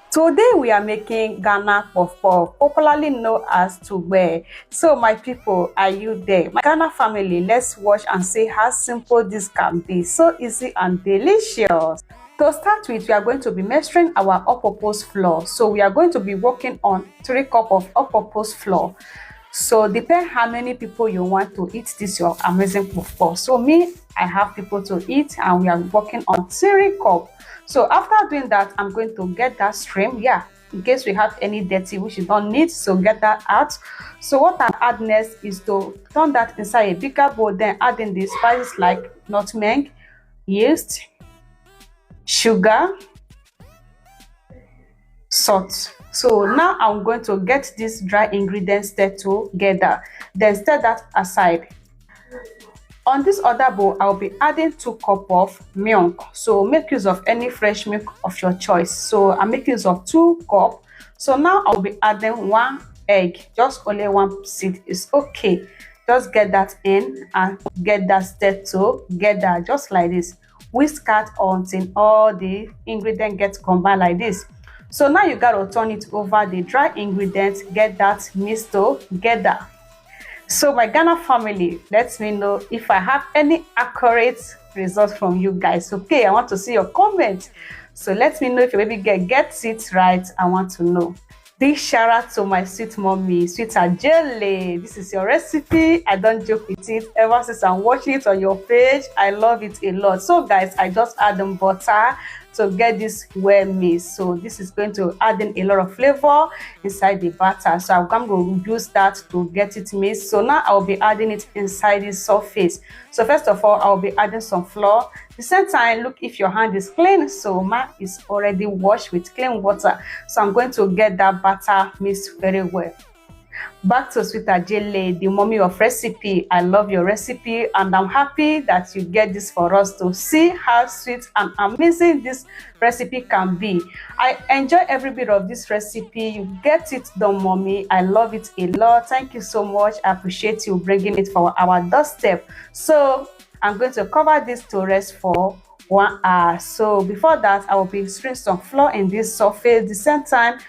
Today we are making Ghana puff puff, popularly known as TOOGBEI. So my people, are you there? My Ghana family, let's watch and see how simple this can be. So easy and delicious. To start with, we are going to be measuring our all-purpose flour. So we are going to be working on 3 cups of all-purpose flour. So depend how many people you want to eat this your amazing puff puff. So me, I have people to eat and we are working on 3 cups. So after doing that, I'm going to get that stream. Yeah, in case we have any dirty which you don't need, so get that out. So what I add next is to turn that inside a bigger bowl, then add in the spices like nutmeg, yeast, sugar, salt. So now I'm going to get these dry ingredients stirred together, then stir that aside. On this other bowl, I'll be adding 2 cups of milk. So make use of any fresh milk of your choice. So I'm making use of 2 cups. So now I'll be adding 1 egg. Just only 1 seed is okay. Just get that in and get that stirred together just like this. Whisk it until all the ingredients get combined like this. So now you gotta turn it over the dry ingredients, get that mixed together. So my Ghana family, let me know if I have any accurate results from you guys. Okay, I want to see your comments. So let me know if your baby girl gets it right. I want to know. Big shout out to my sweet mommy, Sweet Adjeley. This is your recipe. I don't joke with it ever since I'm watching it on your page. I love it a lot. So guys, I just add them butter to get this well mixed. So this is going to add in a lot of flavor inside the batter. So I'm going to use that to get it mixed. So now I'll be adding it inside the surface. So first of all, I'll be adding some flour. At the same time, look if your hand is clean. So mine is already washed with clean water. So I'm going to get that batter mixed very well. Back to Sweet Adjeley, the mommy of recipe. I love your recipe and I'm happy that you get this for us to see how sweet and amazing this recipe can be. I enjoy every bit of this recipe. You get it done, mommy. I love it a lot. Thank you so much. I appreciate you bringing it for our doorstep. So I'm going to cover this to rest for 1 hour. So before that, I will be stirring some flour in this surface. At the same time,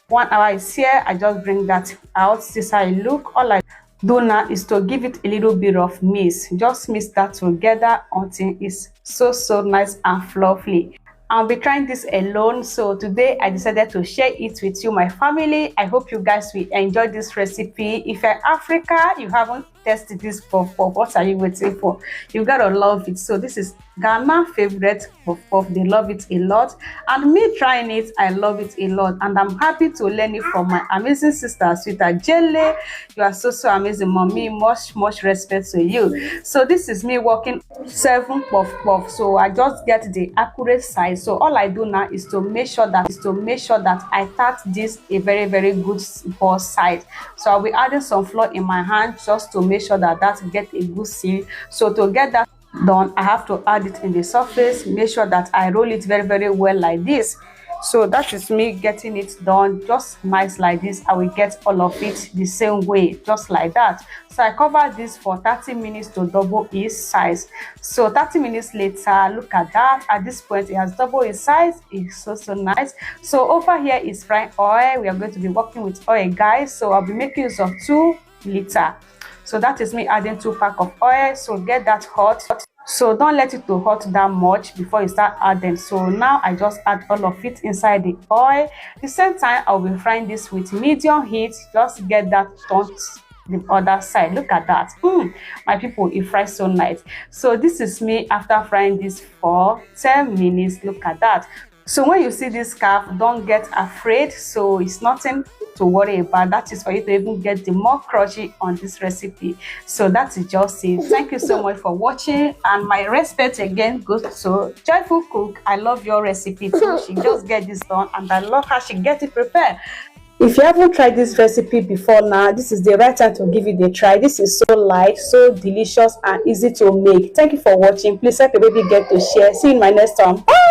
1 hour is here. I just bring that out. This is how it look. All I do now is to give it a little bit of mix. Just mix that together until it's so nice and fluffy. I'll be trying this alone, so today I decided to share it with you, my family. I hope you guys will enjoy this recipe. If you're Africa, you haven't tested this puff puff, what are you waiting for? You gotta love it. So this is Ghana favorite puff puff. They love it a lot, and me trying it, I love it a lot, and I'm happy to learn it from my amazing sister Sweet Adjeley. You are so amazing, mommy. Much respect to you. So this is me working 7 puff puff. So I just get the accurate size. So all I do now is to make sure that I cut this a very good ball size. So I'll be adding some flour in my hand just to make sure that get a good seal. So to get that done, I have to add it in the surface, make sure that I roll it very well like this. So that is me getting it done just nice like this. I will get all of it the same way, just like that. So I cover this for 30 minutes to double its size. So 30 minutes later, look at that. At this point, it has double its size. It's so nice. So over here is frying oil. We are going to be working with oil, guys. So I'll be making use of 2 liters. So that is me adding 2 packs of oil. So get that hot. So don't let it to hot that much before you start adding. So now I just add all of it inside the oil. At the same time, I'll be frying this with medium heat. Just get that turned the other side. Look at that. My people, it fries so nice. So this is me after frying this for 10 minutes. Look at that. So when you see this scarf, don't get afraid. So it's nothing to worry about. That is for you to even get the more crunchy on this recipe. So that is just it. Thank you so much for watching, and my respect again goes to Joyful Cook. I love your recipe too. She just get this done, and I love how she get it prepared. If you haven't tried this recipe before now, this is the right time to give it a try. This is so light, so delicious, and easy to make. Thank you for watching. Please help your baby get to share. See you in my next one. Bye.